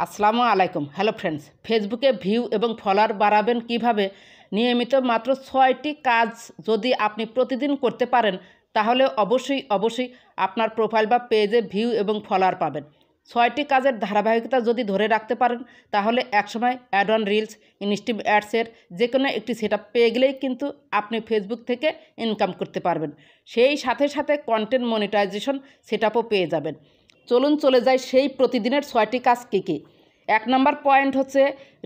আসসালামু আলাইকুম। Hello friends, ফেসবুকে ভিউ এবং ফলোয়ার বাড়াবেন কিভাবে? নিয়মিত মাত্র 6টি কাজ যদি আপনি প্রতিদিন করতে পারেন তাহলে অবশ্যই আপনার প্রোফাইল বা পেজে ভিউ এবং ফলোয়ার পাবেন। 6টি কাজের ধারাবাহিকতা যদি ধরে রাখতে পারেন তাহলে একসময় অ্যাড অন রিলস, ইনস্টিম অ্যাডসের যে কোনো একটি সেটআপ পেয়ে গেলেই কিন্তু আপনি ফেসবুক থেকে ইনকাম করতে পারবেন। সেই সাথে কন্টেন্ট মনিটাইজেশন সেটআপও পেয়ে যাবেন। চলে যাই সেই প্রতিদিনের 6টি কাজ কী কী। 1 নম্বর পয়েন্ট হচ্ছে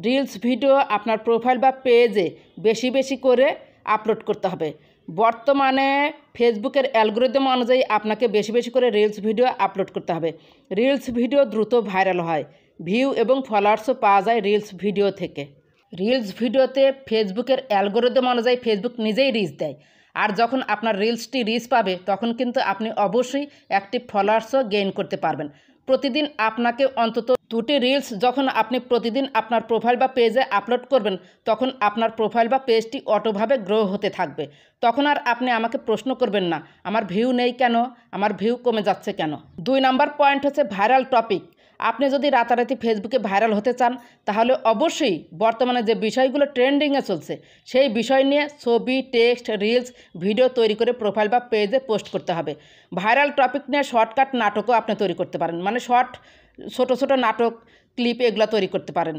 রিলস ভিডিও আপনার প্রোফাইল বা পেজে বেশি করে আপলোড করতে হবে। বর্তমানে ফেসবুকের অ্যালগোরিদম অনুযায়ী আপনাকে বেশি করে রিলস ভিডিও আপলোড করতে হবে। রিলস ভিডিও দ্রুত ভাইরাল হয়, ভিউ এবং ফলোয়ার্সও পাওয়া যায় রিলস ভিডিও থেকে। রিলস ভিডিওতে ফেসবুকের অ্যালগোরিদম অনুযায়ী ফেসবুক নিজেই রিচ দেয়, আর যখন আপনার রিলসটি রিচ পাবে তখন কিন্তু আপনি অবশ্যই অ্যাক্টিভ ফলোয়ার্সও গেইন করতে পারবেন। প্রতিদিন আপনাকে অন্তত 2টি রিলস যখন আপনি প্রতিদিন আপনার প্রোফাইল বা পেজে আপলোড করবেন তখন আপনার প্রোফাইল বা পেজটি অটোভাবে গ্রো হতে থাকবে। তখন আর আপনি আমাকে প্রশ্ন করবেন না আমার ভিউ নেই কেন, আমার ভিউ কমে যাচ্ছে কেন। 2 নম্বর পয়েন্ট হচ্ছে ভাইরাল টপিক। আপনি যদি রাতারাতি ফেসবুকে ভাইরাল হতে চান তাহলে অবশ্যই বর্তমানে যে বিষয়গুলো ট্রেন্ডিংয়ে চলছে সেই বিষয় নিয়ে ছবি, টেক্সট, রিলস, ভিডিও তৈরি করে প্রোফাইল বা পেজে পোস্ট করতে হবে। ভাইরাল টপিক নিয়ে শর্টকাট নাটকও আপনি তৈরি করতে পারেন, মানে ছোট নাটক, ক্লিপ এগুলো তৈরি করতে পারেন।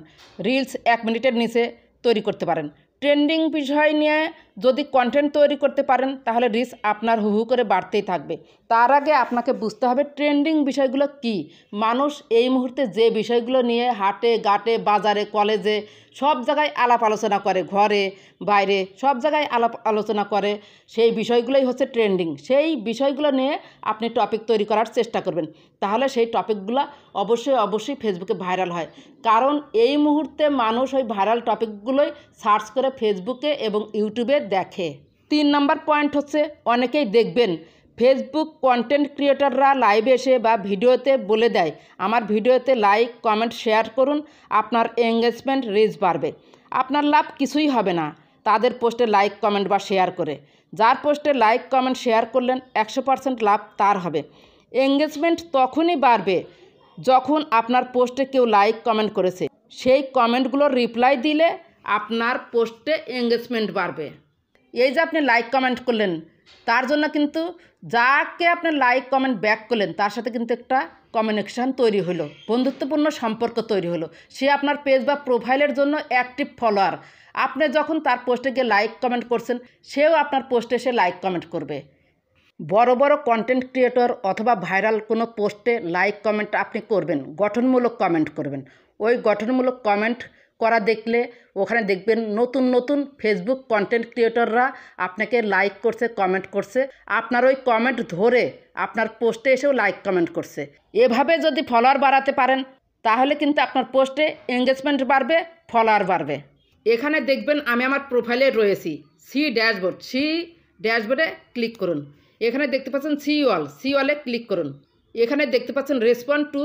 রিলস 1 মিনিটের নিচে তৈরি করতে পারেন। ট্রেন্ডিং বিষয় নিয়ে যদি কন্টেন্ট তৈরি করতে পারেন তাহলে রিচ আপনার হু করে বাড়তেই থাকবে। তার আগে আপনাকে বুঝতে হবে ট্রেন্ডিং বিষয়গুলো কি। মানুষ এই মুহূর্তে যে বিষয়গুলো নিয়ে হাটে ঘাটে, বাজারে, কলেজে সব জায়গায় আলাপ আলোচনা করে, ঘরে বাইরে সব জায়গায় আলাপ আলোচনা করে, সেই বিষয়গুলোই হচ্ছে ট্রেন্ডিং। সেই বিষয়গুলো নিয়ে আপনি টপিক তৈরি করার চেষ্টা করবেন, তাহলে সেই টপিকগুলো অবশ্যই ফেসবুকে ভাইরাল হয়। কারণ এই মুহূর্তে মানুষ ওই ভাইরাল টপিকগুলোই সার্চ করে ফেসবুকে এবং ইউটিউবে দেখে। 3 নম্বর পয়েন্ট হচ্ছে অনেকেই দেখবেন ফেসবুক কন্টেন্ট ক্রিয়েটররা লাইভে এসে বা ভিডিওতে বলে দেয় আমার ভিডিওতে লাইক, কমেন্ট, শেয়ার করুন, আপনার এঙ্গেজমেন্ট, রিচ বাড়বে। আপনার লাভ কিছুই হবে না তাদের পোস্টে লাইক, কমেন্ট বা শেয়ার করে। যার পোস্টে লাইক, কমেন্ট, শেয়ার করলেন 100% লাভ তার হবে। এঙ্গেজমেন্ট তখনই বাড়বে যখন আপনার পোস্টে কেউ লাইক, কমেন্ট করেছে, সেই কমেন্টগুলোর রিপ্লাই দিলে আপনার পোস্টে এঙ্গেজমেন্ট বাড়বে। এই যে আপনি লাইক কমেন্ট করলেন তার জন্য কিন্তু যাকে আপনি লাইক কমেন্ট ব্যাক করলেন তার সাথে কিন্তু একটা কমিউনিকেশান তৈরি হলো, বন্ধুত্বপূর্ণ সম্পর্ক তৈরি হলো। সে আপনার পেজ বা প্রোফাইলের জন্য অ্যাক্টিভ ফলোয়ার। আপনি যখন তার পোস্টে গিয়ে লাইক কমেন্ট করছেন সেও আপনার পোস্টে এসে লাইক কমেন্ট করবে। বড় কন্টেন্ট ক্রিয়েটর অথবা ভাইরাল কোনো পোস্টে লাইক কমেন্ট আপনি করবেন, গঠনমূলক কমেন্ট করবেন। ওই গঠনমূলক কমেন্ট করা দেখলে ওখানে দেখবেন নতুন ফেসবুক কন্টেন্ট ক্রিয়েটররা আপনাকে লাইক করছে, কমেন্ট করছে, আপনার ওই কমেন্ট ধরে আপনার পোস্টে এসেও লাইক কমেন্ট করছে। এভাবে যদি ফলোয়ার বাড়াতে পারেন তাহলে কিন্তু আপনার পোস্টে এঙ্গেজমেন্ট বাড়বে, ফলোয়ার বাড়বে। এখানে দেখবেন আমি আমার প্রোফাইলে রয়েছি। সি ড্যাশবোর্ডে ক্লিক করুন। এখানে দেখতে পাচ্ছেন সি ওয়ালে ক্লিক করুন। এখানে দেখতে পাচ্ছেন রেসপন্ড টু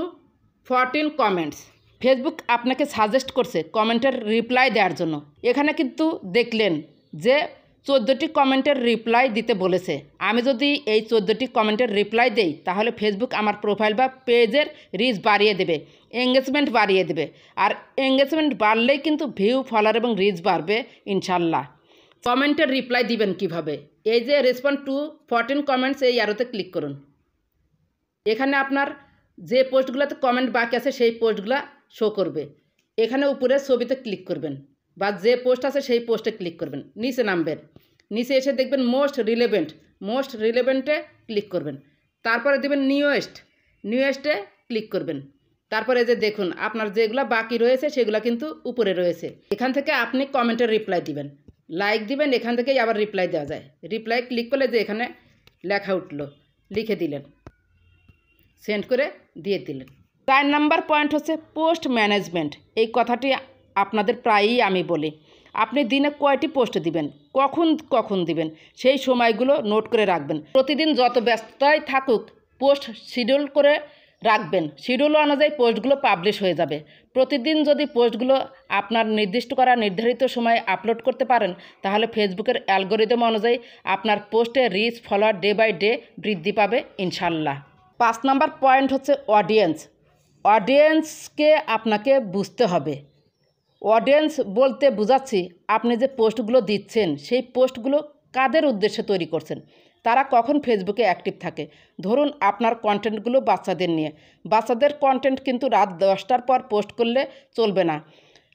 14 কমেন্টস। ফেসবুক আপনাকে সাজেস্ট করছে কমেন্টের রিপ্লাই দেওয়ার জন্য। এখানে কিন্তু দেখলেন যে 14টি কমেন্টের রিপ্লাই দিতে বলেছে। আমি যদি এই 14টি কমেন্টের রিপ্লাই দেই তাহলে ফেসবুক আমার প্রোফাইল বা পেজের রিচ বাড়িয়ে দেবে, এঙ্গেজমেন্ট বাড়িয়ে দেবে। আর এঙ্গেজমেন্ট বাড়লেই কিন্তু ভিউ, ফলোয়ার এবং রিচ বাড়বে ইনশাল্লাহ। কমেন্টের রিপ্লাই দিবেন কিভাবে? এই যে রেসপন্ড টু 14 কমেন্টস, এই অ্যারোতে ক্লিক করুন। এখানে আপনার যে পোস্টগুলোতে কমেন্ট বাকি আছে সেই পোস্টগুলো শো করবে। এখানে উপরে ছবিতে ক্লিক করবেন বা যে পোস্ট আছে সেই পোস্টে ক্লিক করবেন। নিচে নামবেন, নিচে এসে দেখবেন মোস্ট রিলেভেন্টে ক্লিক করবেন। তারপরে দেবেন নিউয়েস্টে ক্লিক করবেন। তারপরে যে দেখুন আপনার যেগুলো বাকি রয়েছে সেগুলো কিন্তু উপরে রয়েছে। এখান থেকে আপনি কমেন্টের রিপ্লাই দিবেন, লাইক দিবেন, এখান থেকেই আবার রিপ্লাই দেওয়া যায়। রিপ্লাই ক্লিক করলে যে এখানে লেখা উঠলো, লিখে দিলেন, সেন্ড করে দিয়ে দিলেন। 4 নম্বর পয়েন্ট হচ্ছে পোস্ট ম্যানেজমেন্ট। এই কথাটি আপনাদের প্রায়ই আমি বলি। আপনি দিনে কয়টি পোস্ট দিবেন, কখন দিবেন সেই সময়গুলো নোট করে রাখবেন। প্রতিদিন যত ব্যস্ততায় থাকুক পোস্ট শিডিউল করে রাখবেন। শিডিউল অনুযায়ী পোস্টগুলো পাবলিশ হয়ে যাবে। প্রতিদিন যদি পোস্টগুলো আপনার নির্ধারিত সময়ে আপলোড করতে পারেন তাহলে ফেসবুকের অ্যালগোরিদম অনুযায়ী আপনার পোস্টে reach, follower day by day বৃদ্ধি পাবে ইনশাল্লাহ। 5 নম্বর পয়েন্ট হচ্ছে অডিয়েন্স। অডিয়েন্সকে আপনাকে বুঝতে হবে। অডিয়েন্স বলতে বোঝাচ্ছি আপনি যে পোস্টগুলো দিচ্ছেন সেই পোস্টগুলো কাদের উদ্দেশ্যে তৈরি করছেন, তারা কখন ফেসবুকে অ্যাক্টিভ থাকে। ধরুন আপনার কন্টেন্টগুলো বাচ্চাদের নিয়ে, বাচ্চাদের কন্টেন্ট কিন্তু রাত 10টার পর পোস্ট করলে চলবে না।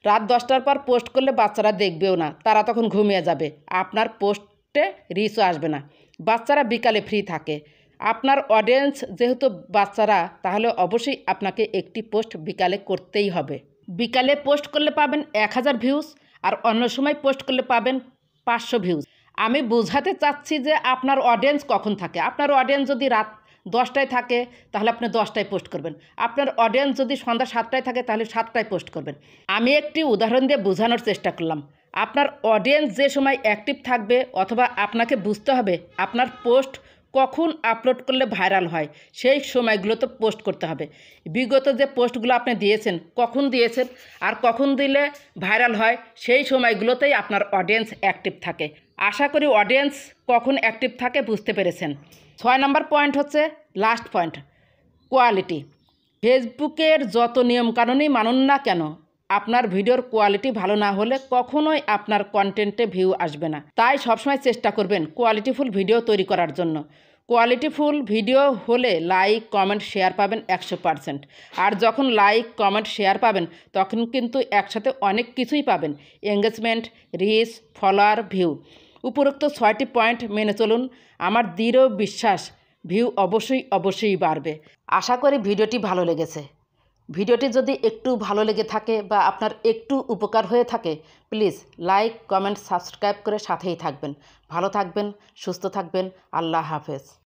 রাত 10টার পর পোস্ট করলে বাচ্চারা দেখবেও না, তারা তখন ঘুমিয়ে যাবে, আপনার পোস্টে রিচও আসবে না। বাচ্চারা বিকালে ফ্রি থাকে, আপনার অডিয়েন্স যেহেতু বাচ্চারা, তাহলে অবশ্যই আপনাকে একটি পোস্ট বিকালে করতেই হবে। বিকালে পোস্ট করলে পাবেন 1000 ভিউজ, আর অন্য সময় পোস্ট করলে পাবেন 500 ভিউজ। আমি বোঝাতে চাচ্ছি যে আপনার অডিয়েন্স কখন থাকে। আপনার অডিয়েন্স যদি রাত 10টায় থাকে তাহলে আপনি 10টায় পোস্ট করবেন, আপনার অডিয়েন্স যদি সন্ধ্যা 7টায় থাকে তাহলে 7টায় পোস্ট করবেন। আমি একটি উদাহরণ দিয়ে বোঝানোর চেষ্টা করলাম। আপনার অডিয়েন্স যে সময় অ্যাক্টিভ থাকবে, অথবা আপনাকে বুঝতে হবে আপনার পোস্ট কখন আপলোড করলে ভাইরাল হয়, সেই সময়গুলোতে পোস্ট করতে হবে। বিগত যে পোস্টগুলো আপনি দিয়েছেন, কখন দিয়েছেন আর কখন দিলে ভাইরাল হয়, সেই সময়গুলোতেই আপনার অডিয়েন্স অ্যাক্টিভ থাকে। আশা করি অডিয়েন্স কখন অ্যাক্টিভ থাকে বুঝতে পেরেছেন। 6 নম্বর পয়েন্ট হচ্ছে লাস্ট পয়েন্ট, কোয়ালিটি। ফেসবুকের যত নিয়মকানুনই মানুন না কেন, আপনার ভিডিওর কোয়ালিটি ভালো না হলে কখনোই আপনার কন্টেন্টে ভিউ আসবে না। তাই সবসময় চেষ্টা করবেন কোয়ালিটিফুল ভিডিও তৈরি করার জন্য। কোয়ালিটিফুল ভিডিও হলে লাইক কমেন্ট শেয়ার পাবেন 100%। আর যখন লাইক কমেন্ট শেয়ার পাবেন তখন কিন্তু একসাথে অনেক কিছুই পাবেন, এঙ্গেজমেন্ট, রিচ, ফলোয়ার, ভিউ। উপরোক্ত 6টি পয়েন্ট মেনে চলুন, আমার দৃঢ় বিশ্বাস ভিউ অবশ্যই বাড়বে। আশা করি ভিডিওটি ভালো লেগেছে। ভিডিওটি যদি একটু ভালো লেগে থাকে বা আপনার একটু উপকার হয়ে থাকে, প্লিজ লাইক কমেন্ট সাবস্ক্রাইব করে সাথেই থাকবেন। ভালো থাকবেন, সুস্থ থাকবেন। আল্লাহ হাফেজ।